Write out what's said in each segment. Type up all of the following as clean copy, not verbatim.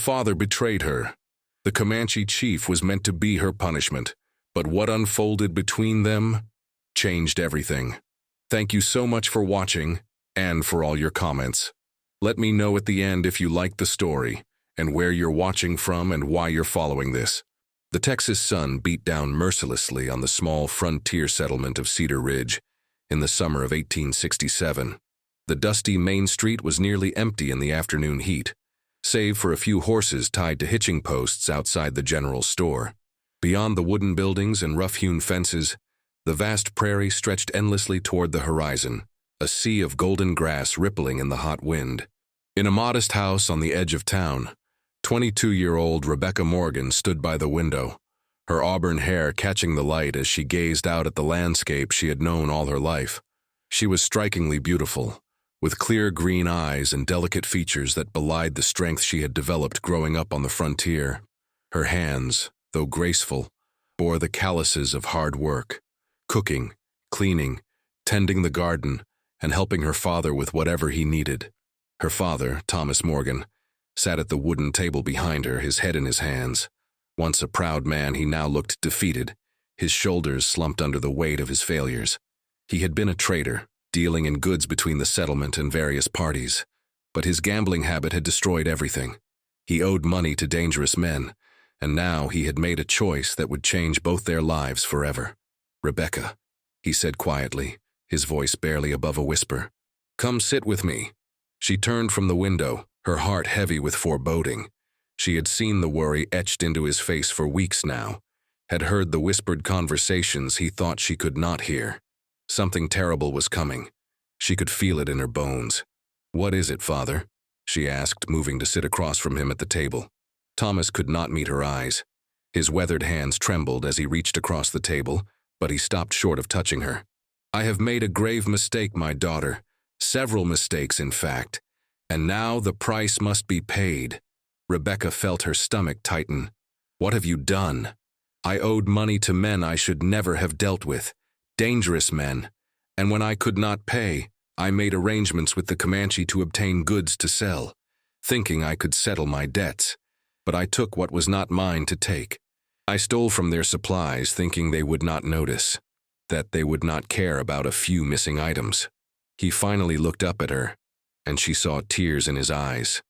father betrayed her. The Comanche chief was meant to be her punishment, but what unfolded between them changed everything. Thank you so much for watching and for all your comments. Let me know at the end if you liked the story and where you're watching from and why you're following this. The Texas sun beat down mercilessly on the small frontier settlement of Cedar Ridge in the summer of 1867. The dusty main street was nearly empty in the afternoon heat, save for a few horses tied to hitching posts outside the general store. Beyond the wooden buildings and rough-hewn fences, the vast prairie stretched endlessly toward the horizon, a sea of golden grass rippling in the hot wind. In a modest house on the edge of town, 22-year-old Rebecca Morgan stood by the window, her auburn hair catching the light as she gazed out at the landscape she had known all her life. She was strikingly beautiful, with clear green eyes and delicate features that belied the strength she had developed growing up on the frontier. Her hands, though graceful, bore the calluses of hard work, cooking, cleaning, tending the garden, and helping her father with whatever he needed. Her father, Thomas Morgan, sat at the wooden table behind her, his head in his hands. Once a proud man, he now looked defeated, his shoulders slumped under the weight of his failures. He had been a trader, dealing in goods between the settlement and various parties, but his gambling habit had destroyed everything. He owed money to dangerous men, and now he had made a choice that would change both their lives forever. "Rebecca," he said quietly, his voice barely above a whisper. "Come sit with me." She turned from the window, her heart heavy with foreboding. She had seen the worry etched into his face for weeks now, had heard the whispered conversations he thought she could not hear. Something terrible was coming. She could feel it in her bones. "What is it, Father?" she asked, moving to sit across from him at the table. Thomas could not meet her eyes. His weathered hands trembled as he reached across the table, but he stopped short of touching her. "I have made a grave mistake, my daughter. Several mistakes, in fact. And now the price must be paid." Rebecca felt her stomach tighten. "What have you done?" "I owed money to men I should never have dealt with, dangerous men. And when I could not pay, I made arrangements with the Comanche to obtain goods to sell, thinking I could settle my debts. But I took what was not mine to take. I stole from their supplies, thinking they would not notice, that they would not care about a few missing items." He finally looked up at her, and she saw tears in his eyes.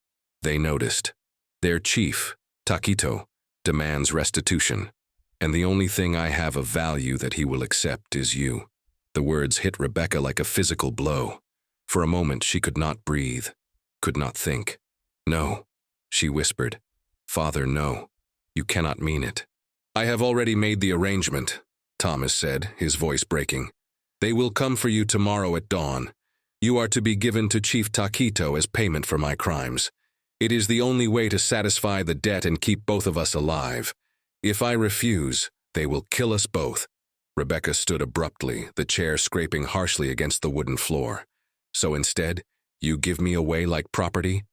They noticed. "Their chief, Takito, demands restitution, and the only thing I have of value that he will accept is you." The words hit Rebecca like a physical blow. For a moment she could not breathe, could not think. "No," she whispered. "Father, no. You cannot mean it." "I have already made the arrangement," Thomas said, his voice breaking. "They will come for you tomorrow at dawn. You are to be given to Chief Takito as payment for my crimes. It is the only way to satisfy the debt and keep both of us alive. If I refuse, they will kill us both." Rebecca stood abruptly, the chair scraping harshly against the wooden floor. "So instead, you give me away like property?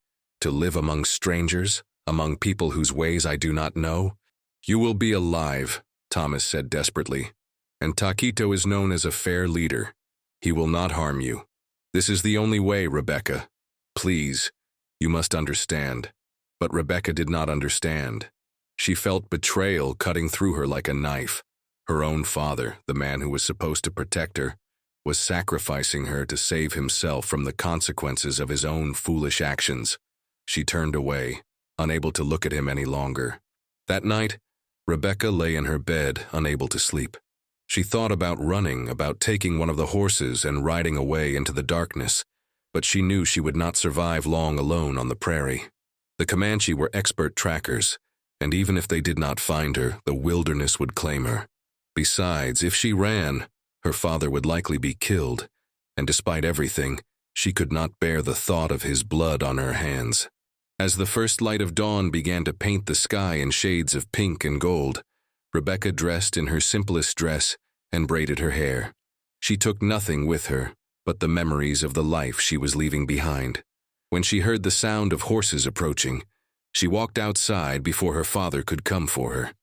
To live among strangers, among people whose ways I do not know?" "You will be alive," Thomas said desperately. "And Takito is known as a fair leader. He will not harm you. This is the only way, Rebecca. Please, you must understand." But Rebecca did not understand. She felt betrayal cutting through her like a knife. Her own father, the man who was supposed to protect her, was sacrificing her to save himself from the consequences of his own foolish actions. She turned away, unable to look at him any longer. That night, Rebecca lay in her bed, unable to sleep. She thought about running, about taking one of the horses and riding away into the darkness, but she knew she would not survive long alone on the prairie. The Comanche were expert trackers, and even if they did not find her, the wilderness would claim her. Besides, if she ran, her father would likely be killed, and despite everything, she could not bear the thought of his blood on her hands. As the first light of dawn began to paint the sky in shades of pink and gold, Rebecca dressed in her simplest dress and braided her hair. She took nothing with her but the memories of the life she was leaving behind. When she heard the sound of horses approaching, she walked outside before her father could come for her.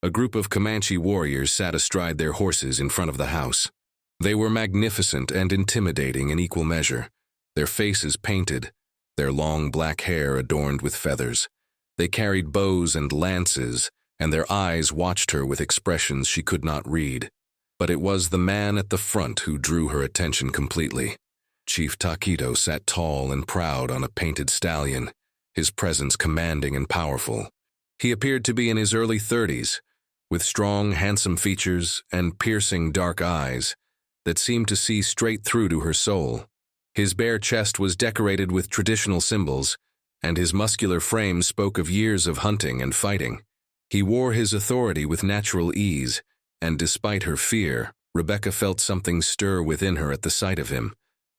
A group of Comanche warriors sat astride their horses in front of the house. They were magnificent and intimidating in equal measure, their faces painted, their long black hair adorned with feathers, They carried bows and lances, and their eyes watched her with expressions she could not read. But it was the man at the front who drew her attention completely. Chief Takito sat tall and proud on a painted stallion, his presence commanding and powerful. He appeared to be in his early 30s, with strong, handsome features and piercing dark eyes that seemed to see straight through to her soul. His bare chest was decorated with traditional symbols, and his muscular frame spoke of years of hunting and fighting. He wore his authority with natural ease, and despite her fear, Rebecca felt something stir within her at the sight of him,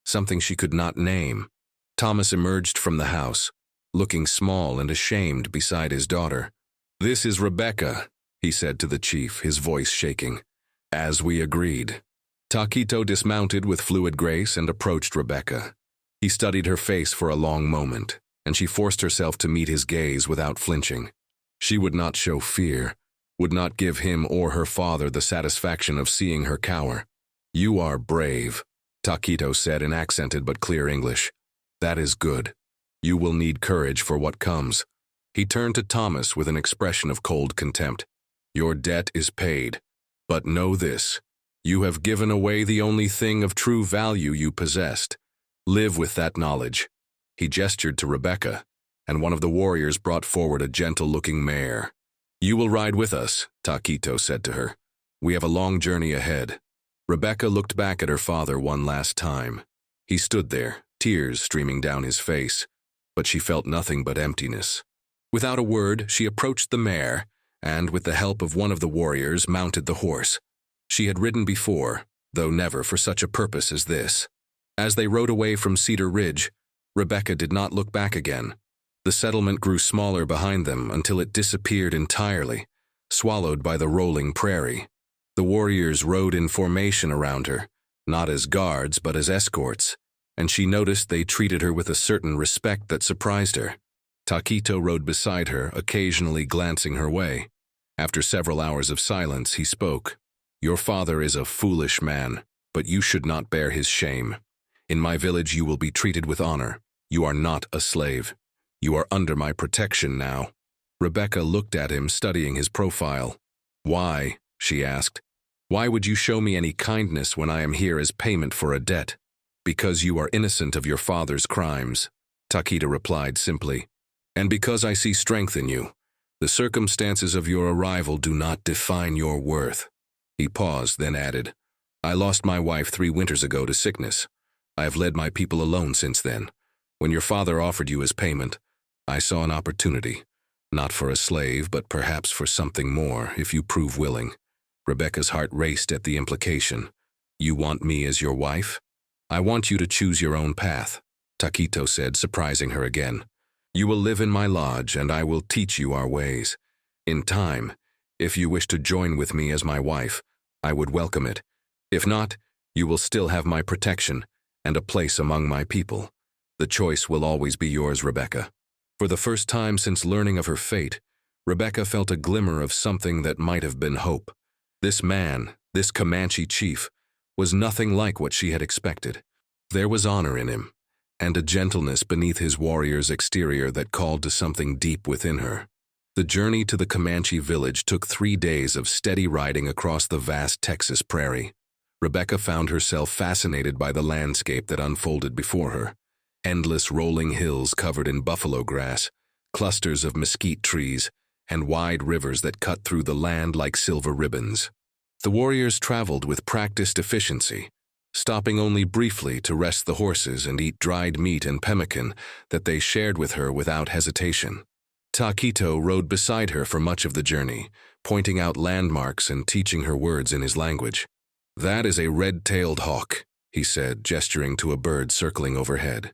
something she could not name. Thomas emerged from the house, looking small and ashamed beside his daughter. "This is Rebecca," he said to the chief, his voice shaking. "As we agreed." Takito dismounted with fluid grace and approached Rebecca. He studied her face for a long moment, and she forced herself to meet his gaze without flinching. She would not show fear, would not give him or her father the satisfaction of seeing her cower. "You are brave," Takito said in accented but clear English. "That is good. You will need courage for what comes." He turned to Thomas with an expression of cold contempt. "Your debt is paid, but know this. You have given away the only thing of true value you possessed. Live with that knowledge." He gestured to Rebecca, and one of the warriors brought forward a gentle-looking mare. "You will ride with us," Takito said to her. "We have a long journey ahead." Rebecca looked back at her father one last time. He stood there, tears streaming down his face, but she felt nothing but emptiness. Without a word, she approached the mare, and with the help of one of the warriors, mounted the horse. She had ridden before, though never for such a purpose as this. As they rode away from Cedar Ridge, Rebecca did not look back again. The settlement grew smaller behind them until it disappeared entirely, swallowed by the rolling prairie. The warriors rode in formation around her, not as guards but as escorts, and she noticed they treated her with a certain respect that surprised her. Takito rode beside her, occasionally glancing her way. After several hours of silence, he spoke. "Your father is a foolish man, but you should not bear his shame. In my village you will be treated with honor. You are not a slave. You are under my protection now." Rebecca looked at him, studying his profile. "Why?" she asked. "Why would you show me any kindness when I am here as payment for a debt?" "Because you are innocent of your father's crimes," Takito replied simply. "And because I see strength in you. The circumstances of your arrival do not define your worth." He paused, then added, "I lost my wife 3 winters ago to sickness. I have led my people alone since then. When your father offered you as payment, I saw an opportunity, not for a slave, but perhaps for something more, if you prove willing." Rebecca's heart raced at the implication. "You want me as your wife?" "I want you to choose your own path," Takito said, surprising her again. "You will live in my lodge, and I will teach you our ways. In time, if you wish to join with me as my wife, I would welcome it. If not, you will still have my protection and a place among my people. The choice will always be yours, Rebecca." For the first time since learning of her fate, Rebecca felt a glimmer of something that might have been hope. This man, this Comanche chief, was nothing like what she had expected. There was honor in him, and a gentleness beneath his warrior's exterior that called to something deep within her. The journey to the Comanche village took 3 days of steady riding across the vast Texas prairie. Rebecca found herself fascinated by the landscape that unfolded before her. Endless rolling hills covered in buffalo grass, clusters of mesquite trees, and wide rivers that cut through the land like silver ribbons. The warriors traveled with practiced efficiency, stopping only briefly to rest the horses and eat dried meat and pemmican that they shared with her without hesitation. Takito rode beside her for much of the journey, pointing out landmarks and teaching her words in his language. "That is a red-tailed hawk," he said, gesturing to a bird circling overhead.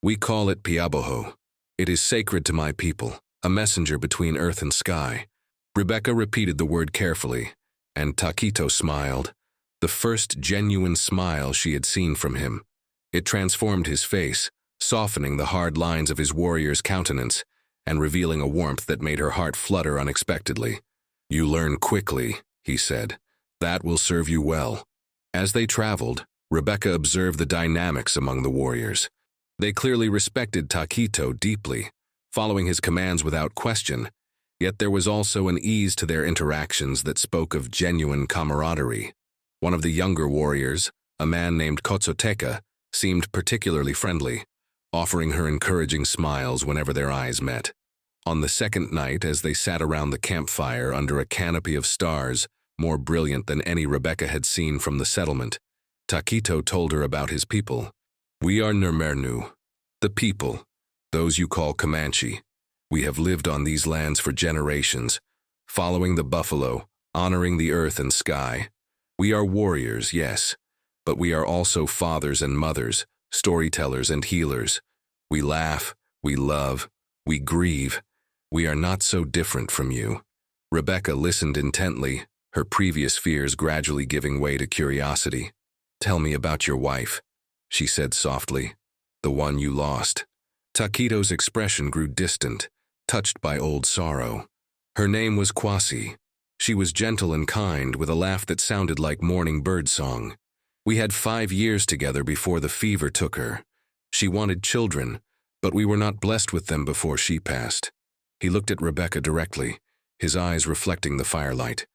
"We call it piaboho. It is sacred to my people, a messenger between earth and sky." Rebecca repeated the word carefully, and Takito smiled, the first genuine smile she had seen from him. It transformed his face, softening the hard lines of his warrior's countenance and revealing a warmth that made her heart flutter unexpectedly. "You learn quickly," he said. "That will serve you well." As they traveled, Rebecca observed the dynamics among the warriors. They clearly respected Takito deeply, following his commands without question, yet there was also an ease to their interactions that spoke of genuine camaraderie. One of the younger warriors, a man named Kotsuteka, seemed particularly friendly, offering her encouraging smiles whenever their eyes met. On the second night, as they sat around the campfire under a canopy of stars, more brilliant than any Rebecca had seen from the settlement, Takito told her about his people. "We are Nurmernu, the people, those you call Comanche. We have lived on these lands for generations, following the buffalo, honoring the earth and sky. We are warriors, yes, but we are also fathers and mothers, storytellers and healers. We laugh, we love, we grieve. We are not so different from you." Rebecca listened intently, her previous fears gradually giving way to curiosity. "Tell me about your wife," she said softly. "The one you lost." Takito's expression grew distant, touched by old sorrow. Her name was Kwasi. She was gentle and kind, with a laugh that sounded like morning bird song. "We had 5 years together before the fever took her. She wanted children, but we were not blessed with them before she passed." He looked at Rebecca directly, his eyes reflecting the firelight.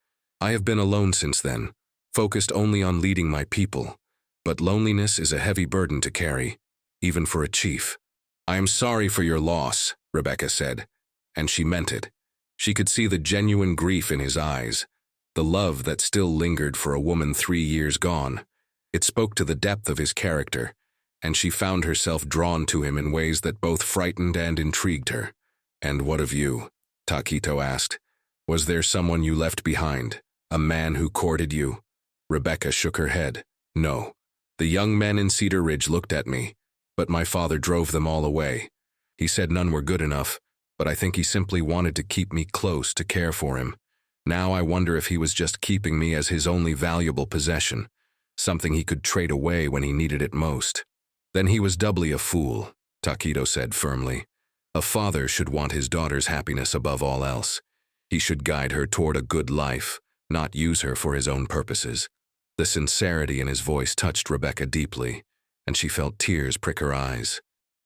"I have been alone since then, focused only on leading my people. But loneliness is a heavy burden to carry, even for a chief." "I am sorry for your loss," Rebecca said, and she meant it. She could see the genuine grief in his eyes, the love that still lingered for a woman 3 years gone. It spoke to the depth of his character, and she found herself drawn to him in ways that both frightened and intrigued her. "And what of you?" Takito asked. "Was there someone you left behind, a man who courted you?" Rebecca shook her head. "No. The young men in Cedar Ridge looked at me, but my father drove them all away. He said none were good enough, but I think he simply wanted to keep me close to care for him. Now I wonder if he was just keeping me as his only valuable possession, something he could trade away when he needed it most." "Then he was doubly a fool," Takito said firmly. "A father should want his daughter's happiness above all else. He should guide her toward a good life, not use her for his own purposes." The sincerity in his voice touched Rebecca deeply, and she felt tears prick her eyes.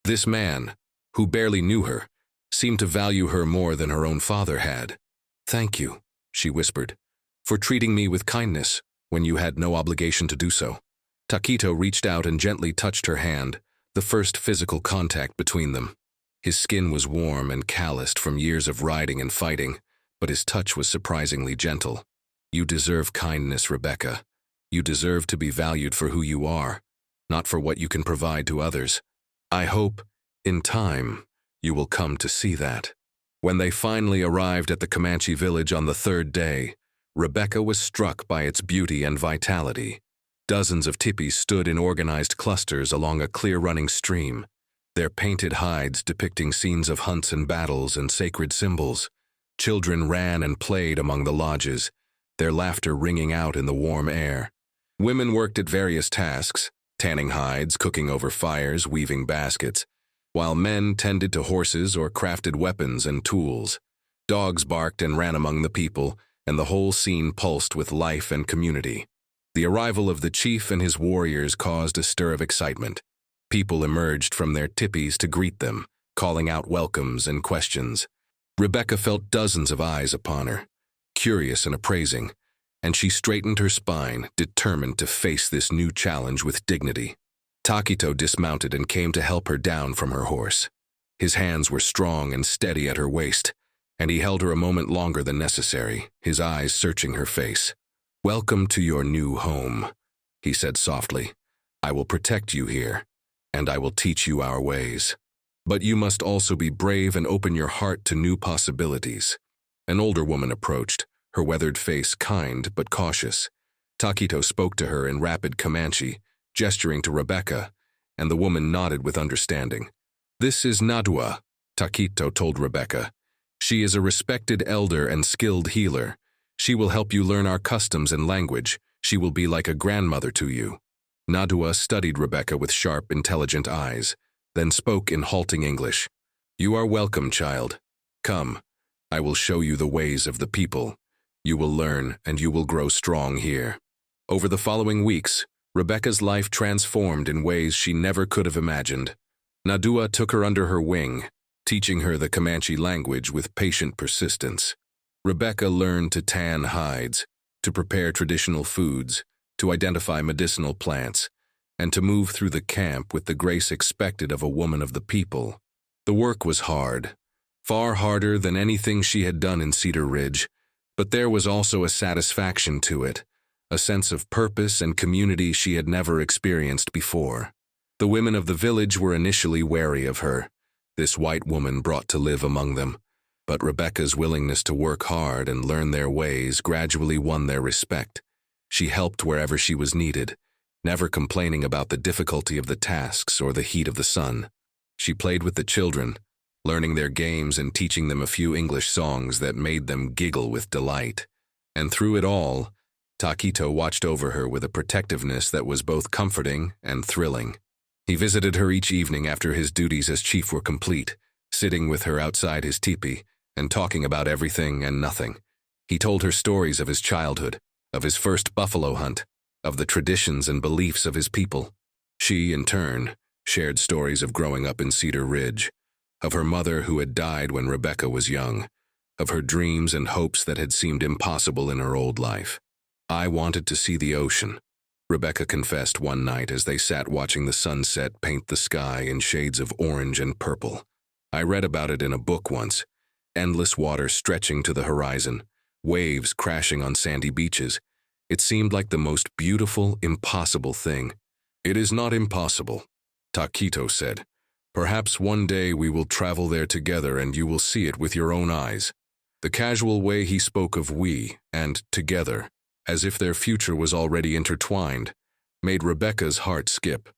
This man, who barely knew her, seemed to value her more than her own father had. "Thank you," she whispered, "for treating me with kindness when you had no obligation to do so." Takito reached out and gently touched her hand, the first physical contact between them. His skin was warm and calloused from years of riding and fighting, but his touch was surprisingly gentle. "You deserve kindness, Rebecca. You deserve to be valued for who you are, not for what you can provide to others. I hope, in time, you will come to see that." When they finally arrived at the Comanche village on the 3rd day, Rebecca was struck by its beauty and vitality. Dozens of tipis stood in organized clusters along a clear-running stream, their painted hides depicting scenes of hunts and battles and sacred symbols. Children ran and played among the lodges, their laughter ringing out in the warm air. Women worked at various tasks, tanning hides, cooking over fires, weaving baskets, while men tended to horses or crafted weapons and tools. Dogs barked and ran among the people, and the whole scene pulsed with life and community. The arrival of the chief and his warriors caused a stir of excitement. People emerged from their tipis to greet them, calling out welcomes and questions. Rebecca felt dozens of eyes upon her, curious and appraising, and she straightened her spine, determined to face this new challenge with dignity. Takito dismounted and came to help her down from her horse. His hands were strong and steady at her waist, and he held her a moment longer than necessary, his eyes searching her face. "Welcome to your new home," he said softly. "I will protect you here, and I will teach you our ways. But you must also be brave and open your heart to new possibilities." An older woman approached, her weathered face kind but cautious. Takito spoke to her in rapid Comanche, gesturing to Rebecca, and the woman nodded with understanding. "This is Nadua," Takito told Rebecca. "She is a respected elder and skilled healer. She will help you learn our customs and language. She will be like a grandmother to you." Nadua studied Rebecca with sharp, intelligent eyes, then spoke in halting English. "You are welcome, child. Come, I will show you the ways of the people. You will learn, and you will grow strong here." Over the following weeks, Rebecca's life transformed in ways she never could have imagined. Nadua took her under her wing, teaching her the Comanche language with patient persistence. Rebecca learned to tan hides, to prepare traditional foods, to identify medicinal plants, and to move through the camp with the grace expected of a woman of the people. The work was hard, far harder than anything she had done in Cedar Ridge, but there was also a satisfaction to it, a sense of purpose and community she had never experienced before. The women of the village were initially wary of her, this white woman brought to live among them, but Rebecca's willingness to work hard and learn their ways gradually won their respect. She helped wherever she was needed, never complaining about the difficulty of the tasks or the heat of the sun. She played with the children, learning their games and teaching them a few English songs that made them giggle with delight. And through it all, Takito watched over her with a protectiveness that was both comforting and thrilling. He visited her each evening after his duties as chief were complete, sitting with her outside his teepee and talking about everything and nothing. He told her stories of his childhood, of his first buffalo hunt, of the traditions and beliefs of his people. She, in turn, shared stories of growing up in Cedar Ridge, of her mother who had died when Rebecca was young, of her dreams and hopes that had seemed impossible in her old life. "I wanted to see the ocean," Rebecca confessed one night as they sat watching the sunset paint the sky in shades of orange and purple. "I read about it in a book once, endless water stretching to the horizon, waves crashing on sandy beaches. It seemed like the most beautiful, impossible thing." "It is not impossible," Takito said. "Perhaps one day we will travel there together and you will see it with your own eyes." The casual way he spoke of we and together, as if their future was already intertwined, made Rebecca's heart skip.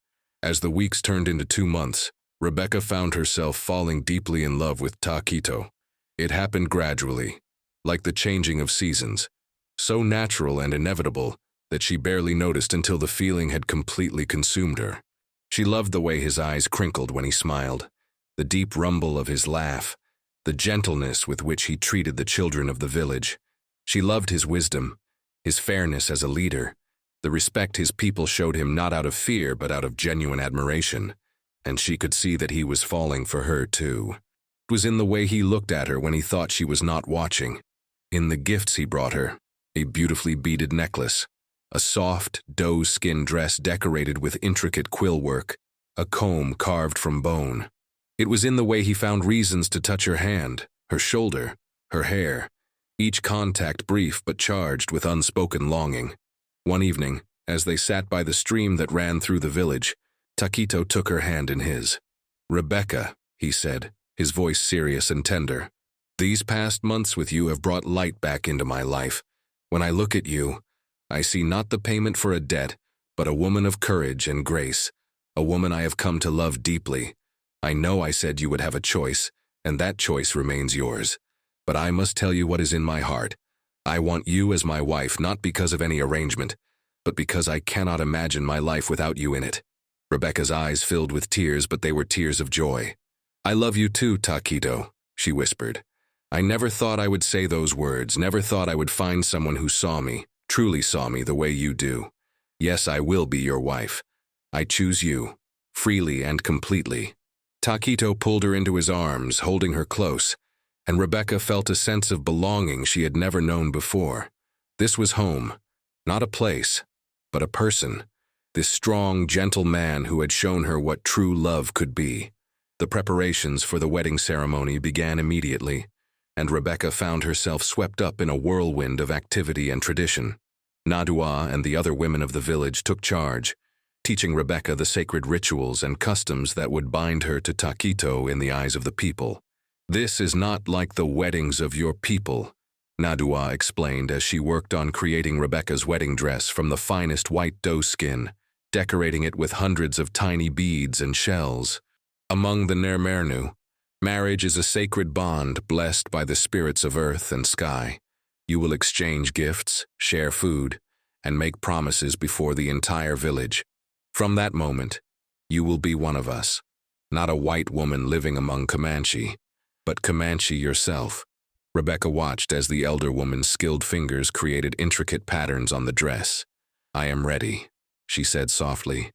As the weeks turned into 2 months, Rebecca found herself falling deeply in love with Takito. It happened gradually, like the changing of seasons, so natural and inevitable that she barely noticed until the feeling had completely consumed her. She loved the way his eyes crinkled when he smiled, the deep rumble of his laugh, the gentleness with which he treated the children of the village. She loved his wisdom, his fairness as a leader, the respect his people showed him not out of fear but out of genuine admiration, and she could see that he was falling for her too. It was in the way he looked at her when he thought she was not watching, in the gifts he brought her, a beautifully beaded necklace, a soft, doe-skin dress decorated with intricate quill work, a comb carved from bone. It was in the way he found reasons to touch her hand, her shoulder, her hair, each contact brief but charged with unspoken longing. One evening, as they sat by the stream that ran through the village, Takito took her hand in his. "Rebecca," he said, his voice serious and tender, "these past months with you have brought light back into my life. When I look at you, I see not the payment for a debt, but a woman of courage and grace, a woman I have come to love deeply. I know I said you would have a choice, and that choice remains yours. But I must tell you what is in my heart. I want you as my wife not because of any arrangement, but because I cannot imagine my life without you in it." Rebecca's eyes filled with tears, but they were tears of joy. "I love you too, Takito," she whispered. "I never thought I would say those words, never thought I would find someone who saw me, truly saw me the way you do. Yes, I will be your wife. I choose you, freely and completely." Takito pulled her into his arms, holding her close, and Rebecca felt a sense of belonging she had never known before. This was home, not a place, but a person, this strong, gentle man who had shown her what true love could be. The preparations for the wedding ceremony began immediately, and Rebecca found herself swept up in a whirlwind of activity and tradition. Nadua and the other women of the village took charge, teaching Rebecca the sacred rituals and customs that would bind her to Takito in the eyes of the people. "This is not like the weddings of your people," Nadua explained as she worked on creating Rebecca's wedding dress from the finest white doe skin, decorating it with hundreds of tiny beads and shells. "Among the Nermernu, marriage is a sacred bond blessed by the spirits of earth and sky. You will exchange gifts, share food, and make promises before the entire village. From that moment, you will be one of us, not a white woman living among Comanche, but Comanche yourself." Rebecca watched as the elder woman's skilled fingers created intricate patterns on the dress. "I am ready," she said softly.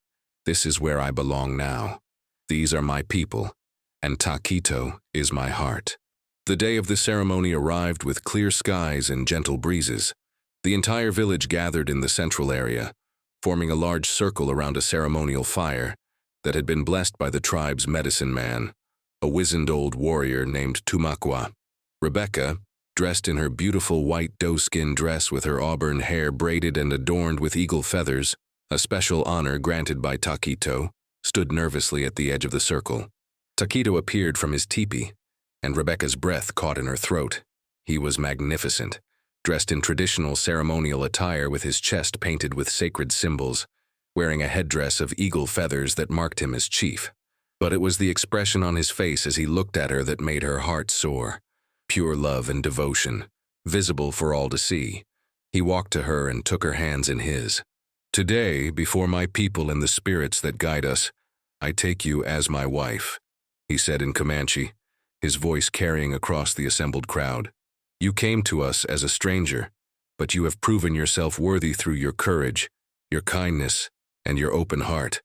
"This is where I belong now. These are my people, and Takito is my heart. The day of the ceremony arrived with clear skies and gentle breezes. The entire village gathered in the central area, forming a large circle around a ceremonial fire that had been blessed by the tribe's medicine man, a wizened old warrior named Tumakwa. Rebecca, dressed in her beautiful white doe-skin dress with her auburn hair braided and adorned with eagle feathers, a special honor granted by Takito, stood nervously at the edge of the circle. Takito appeared from his teepee, and Rebecca's breath caught in her throat. He was magnificent, dressed in traditional ceremonial attire with his chest painted with sacred symbols, wearing a headdress of eagle feathers that marked him as chief. But it was the expression on his face as he looked at her that made her heart soar. Pure love and devotion, visible for all to see. He walked to her and took her hands in his. "Today, before my people and the spirits that guide us, I take you as my wife," he said in Comanche, his voice carrying across the assembled crowd. "You came to us as a stranger, but you have proven yourself worthy through your courage, your kindness, and your open heart.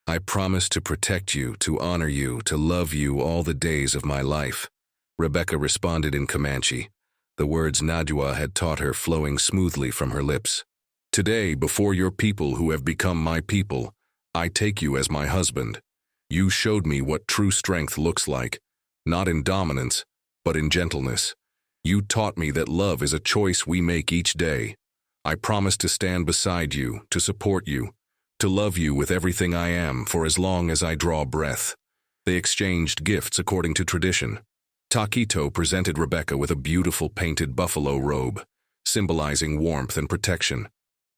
I promise to protect you, to honor you, to love you all the days of my life." Rebecca responded in Comanche, the words Nadua had taught her flowing smoothly from her lips. "Today, before your people who have become my people, I take you as my husband. You showed me what true strength looks like, not in dominance, but in gentleness. You taught me that love is a choice we make each day. I promise to stand beside you, to support you, to love you with everything I am for as long as I draw breath." They exchanged gifts according to tradition. Takito presented Rebecca with a beautiful painted buffalo robe, symbolizing warmth and protection.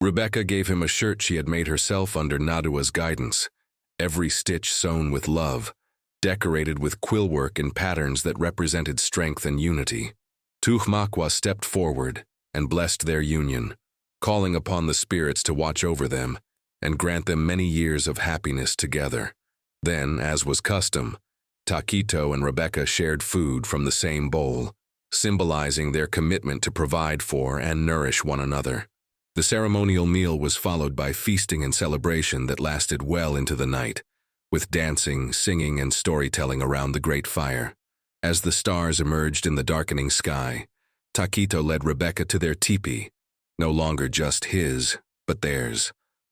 Rebecca gave him a shirt she had made herself under Nadua's guidance, every stitch sewn with love, decorated with quillwork in patterns that represented strength and unity. Tumakwa stepped forward and blessed their union, calling upon the spirits to watch over them and grant them many years of happiness together. Then, as was custom, Takito and Rebecca shared food from the same bowl, symbolizing their commitment to provide for and nourish one another. The ceremonial meal was followed by feasting and celebration that lasted well into the night, with dancing, singing, and storytelling around the great fire. As the stars emerged in the darkening sky, Takito led Rebecca to their teepee, no longer just his, but theirs,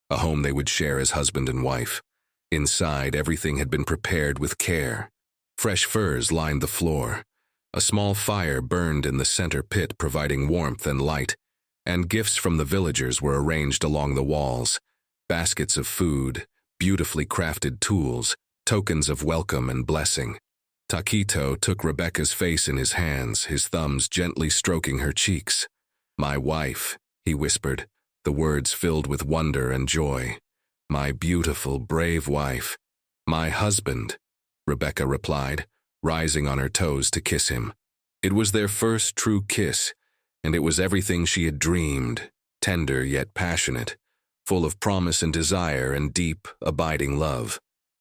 a home they would share as husband and wife. Inside, everything had been prepared with care. Fresh furs lined the floor. A small fire burned in the center pit, providing warmth and light, and gifts from the villagers were arranged along the walls. Baskets of food, beautifully crafted tools, tokens of welcome and blessing. Takito took Rebecca's face in his hands, his thumbs gently stroking her cheeks. "My wife," he whispered, the words filled with wonder and joy. "My beautiful, brave wife." "My husband," Rebecca replied, rising on her toes to kiss him. It was their first true kiss, and it was everything she had dreamed, tender yet passionate, full of promise and desire and deep, abiding love.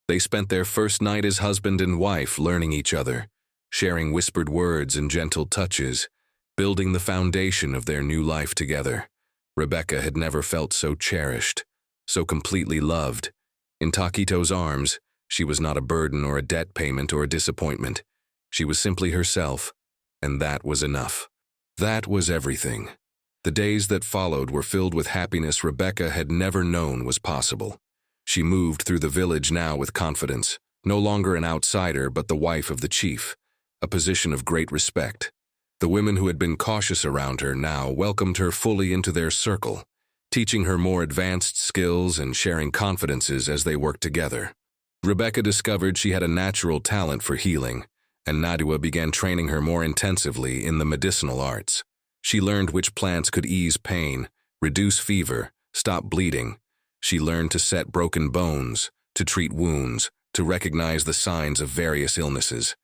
They spent their first night as husband and wife, learning each other, sharing whispered words and gentle touches, building the foundation of their new life together. Rebecca had never felt so cherished, so completely loved. In Takito's arms, she was not a burden or a debt payment or a disappointment. She was simply herself, and that was enough. That was everything. The days that followed were filled with happiness Rebecca had never known was possible. She moved through the village now with confidence, no longer an outsider but the wife of the chief, a position of great respect. The women who had been cautious around her now welcomed her fully into their circle, teaching her more advanced skills and sharing confidences as they worked together. Rebecca discovered she had a natural talent for healing, and Nadua began training her more intensively in the medicinal arts. She learned which plants could ease pain, reduce fever, stop bleeding. She learned to set broken bones, to treat wounds, to recognize the signs of various illnesses.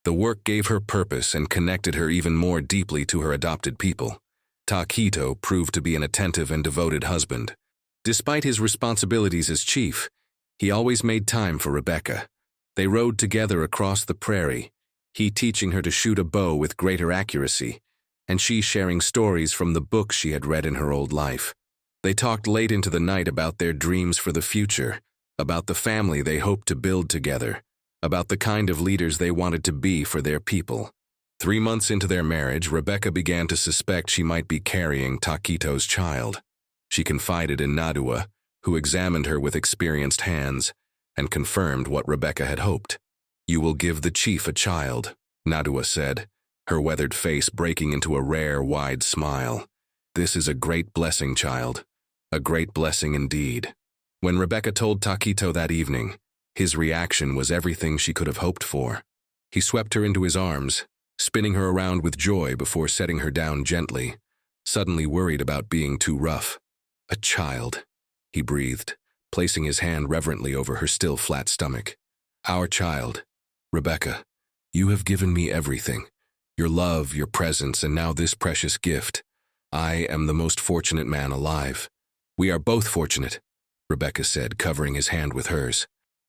The work gave her purpose and connected her even more deeply to her adopted people. Takito proved to be an attentive and devoted husband. Despite his responsibilities as chief, he always made time for Rebecca. They rode together across the prairie, he teaching her to shoot a bow with greater accuracy, and she sharing stories from the books she had read in her old life. They talked late into the night about their dreams for the future, about the family they hoped to build together, about the kind of leaders they wanted to be for their people. 3 months into their marriage, Rebecca began to suspect she might be carrying Takito's child. She confided in Nadua, who examined her with experienced hands and confirmed what Rebecca had hoped. "You will give the chief a child," Nadua said, her weathered face breaking into a rare, wide smile. "This is a great blessing, child. A great blessing indeed." When Rebecca told Takito that evening, his reaction was everything she could have hoped for. He swept her into his arms, spinning her around with joy before setting her down gently, suddenly worried about being too rough. "A child," he breathed, placing his hand reverently over her still flat stomach. "Our child. Rebecca, you have given me everything. Your love, your presence, and now this precious gift. I am the most fortunate man alive." "We are both fortunate," Rebecca said, covering his hand with hers.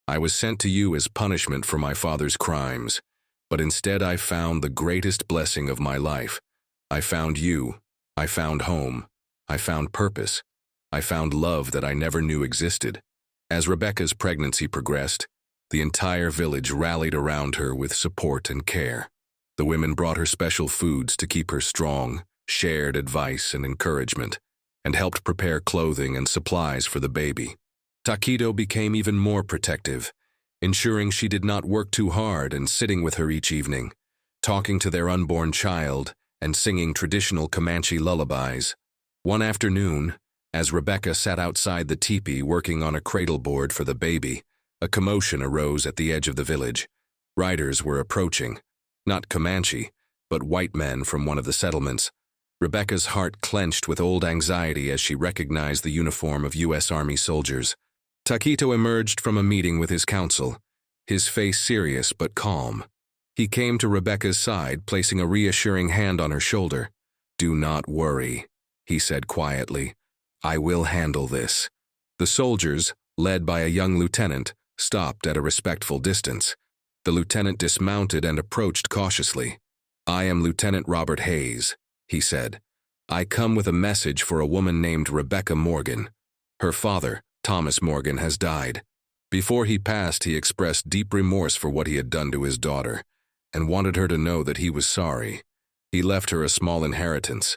"I was sent to you as punishment for my father's crimes, but instead I found the greatest blessing of my life. I found you. I found home. I found purpose. I found love that I never knew existed." As Rebecca's pregnancy progressed, the entire village rallied around her with support and care. The women brought her special foods to keep her strong, shared advice and encouragement, and helped prepare clothing and supplies for the baby. Takito became even more protective, ensuring she did not work too hard and sitting with her each evening, talking to their unborn child and singing traditional Comanche lullabies. One afternoon, as Rebecca sat outside the teepee working on a cradle board for the baby, a commotion arose at the edge of the village. Riders were approaching, not Comanche, but white men from one of the settlements. Rebecca's heart clenched with old anxiety as she recognized the uniform of U.S. Army soldiers. Takito emerged from a meeting with his council, his face serious but calm. He came to Rebecca's side, placing a reassuring hand on her shoulder. "Do not worry," he said quietly. "I will handle this." The soldiers, led by a young lieutenant, stopped at a respectful distance. The lieutenant dismounted and approached cautiously. "I am Lieutenant Robert Hayes," he said. "I come with a message for a woman named Rebecca Morgan. Her father, Thomas Morgan, has died. Before he passed, he expressed deep remorse for what he had done to his daughter and wanted her to know that he was sorry. He left her a small inheritance,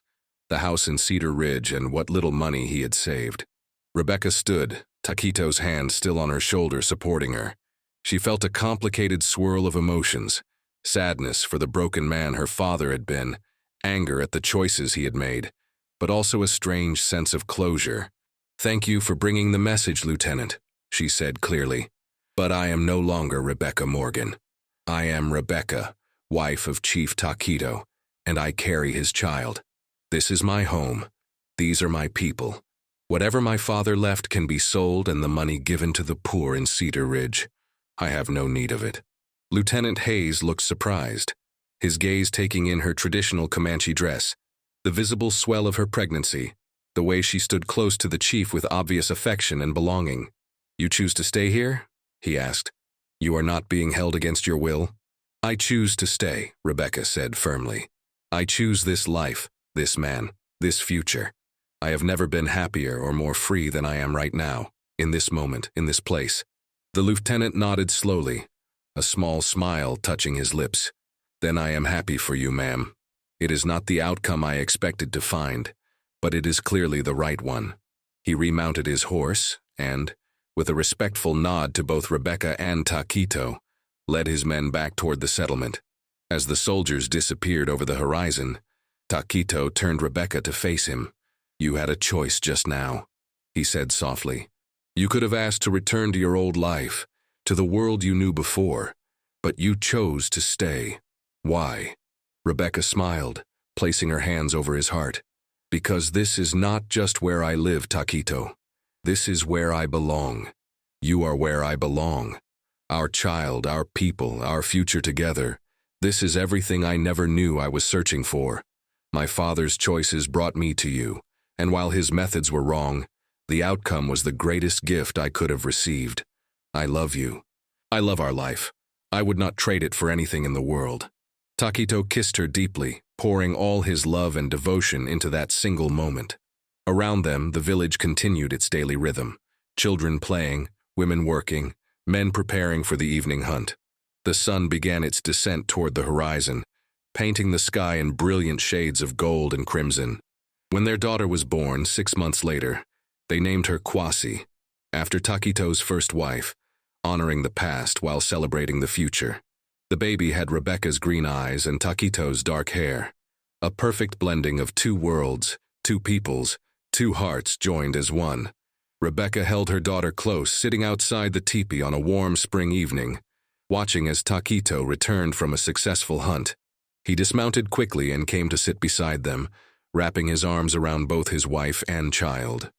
the house in Cedar Ridge and what little money he had saved." Rebecca stood, Takito's hand still on her shoulder supporting her. She felt a complicated swirl of emotions, sadness for the broken man her father had been, anger at the choices he had made, but also a strange sense of closure. "Thank you for bringing the message, Lieutenant," she said clearly. "But I am no longer Rebecca Morgan. I am Rebecca, wife of Chief Takito, and I carry his child. This is my home. These are my people. Whatever my father left can be sold and the money given to the poor in Cedar Ridge. I have no need of it." Lieutenant Hayes looked surprised, his gaze taking in her traditional Comanche dress, the visible swell of her pregnancy, the way she stood close to the chief with obvious affection and belonging. "You choose to stay here?" he asked. "You are not being held against your will?" "I choose to stay," Rebecca said firmly. "I choose this life, this man, this future. I have never been happier or more free than I am right now, in this moment, in this place." The lieutenant nodded slowly, a small smile touching his lips. "Then I am happy for you, ma'am. It is not the outcome I expected to find, but it is clearly the right one." He remounted his horse and, with a respectful nod to both Rebecca and Takito, led his men back toward the settlement. As the soldiers disappeared over the horizon, Takito turned Rebecca to face him. "You had a choice just now," he said softly. "You could have asked to return to your old life, to the world you knew before, but you chose to stay. Why?" Rebecca smiled, placing her hands over his heart. "Because this is not just where I live, Takito. This is where I belong. You are where I belong. Our child, our people, our future together. This is everything I never knew I was searching for. My father's choices brought me to you, and while his methods were wrong, the outcome was the greatest gift I could have received. I love you. I love our life. I would not trade it for anything in the world." Takito kissed her deeply, pouring all his love and devotion into that single moment. Around them, the village continued its daily rhythm, children playing, women working, men preparing for the evening hunt. The sun began its descent toward the horizon, painting the sky in brilliant shades of gold and crimson. When their daughter was born 6 months later, they named her Kwasi, after Takito's first wife, honoring the past while celebrating the future. The baby had Rebecca's green eyes and Takito's dark hair, a perfect blending of two worlds, two peoples, two hearts joined as one. Rebecca held her daughter close, sitting outside the teepee on a warm spring evening, watching as Takito returned from a successful hunt. He dismounted quickly and came to sit beside them, wrapping his arms around both his wife and child.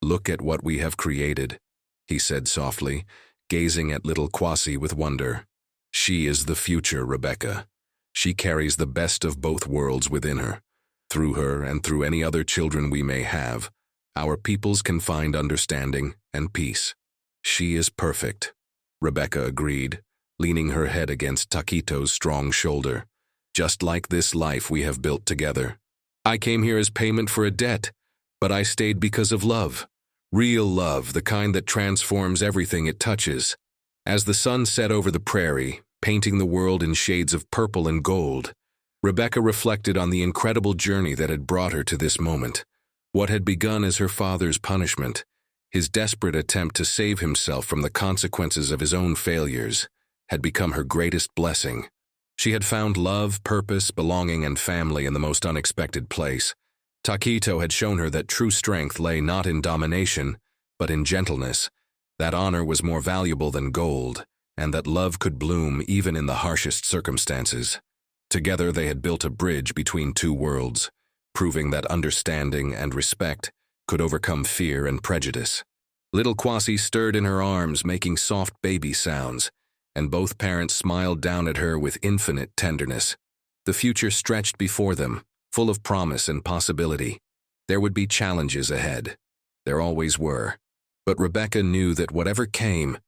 "Look at what we have created," he said softly, gazing at little Kwasi with wonder. "She is the future, Rebecca. She carries the best of both worlds within her. Through her and through any other children we may have, our peoples can find understanding and peace." "She is perfect," Rebecca agreed, leaning her head against Takito's strong shoulder. "Just like this life we have built together. I came here as payment for a debt, but I stayed because of love. Real love, the kind that transforms everything it touches." As the sun set over the prairie, painting the world in shades of purple and gold, Rebecca reflected on the incredible journey that had brought her to this moment. What had begun as her father's punishment, his desperate attempt to save himself from the consequences of his own failures, had become her greatest blessing. She had found love, purpose, belonging, and family in the most unexpected place. Takito had shown her that true strength lay not in domination, but in gentleness, that honor was more valuable than gold, and that love could bloom even in the harshest circumstances. Together they had built a bridge between two worlds, proving that understanding and respect could overcome fear and prejudice. Little Kwasi stirred in her arms, making soft baby sounds, and both parents smiled down at her with infinite tenderness. The future stretched before them, full of promise and possibility. There would be challenges ahead. There always were. But Rebecca knew that whatever came,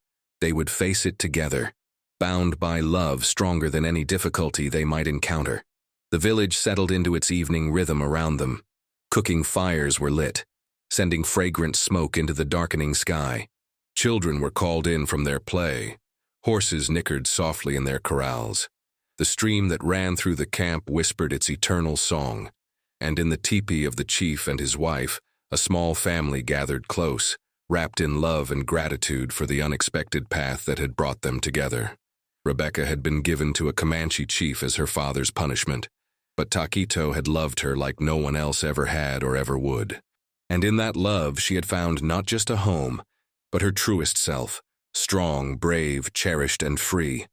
they would face it together, bound by love stronger than any difficulty they might encounter. The village settled into its evening rhythm around them. Cooking fires were lit, sending fragrant smoke into the darkening sky. Children were called in from their play. Horses nickered softly in their corrals. The stream that ran through the camp whispered its eternal song, and in the teepee of the chief and his wife, a small family gathered close, wrapped in love and gratitude for the unexpected path that had brought them together. Rebecca had been given to a Comanche chief as her father's punishment, but Takito had loved her like no one else ever had or ever would. And in that love she had found not just a home, but her truest self, strong, brave, cherished, and free.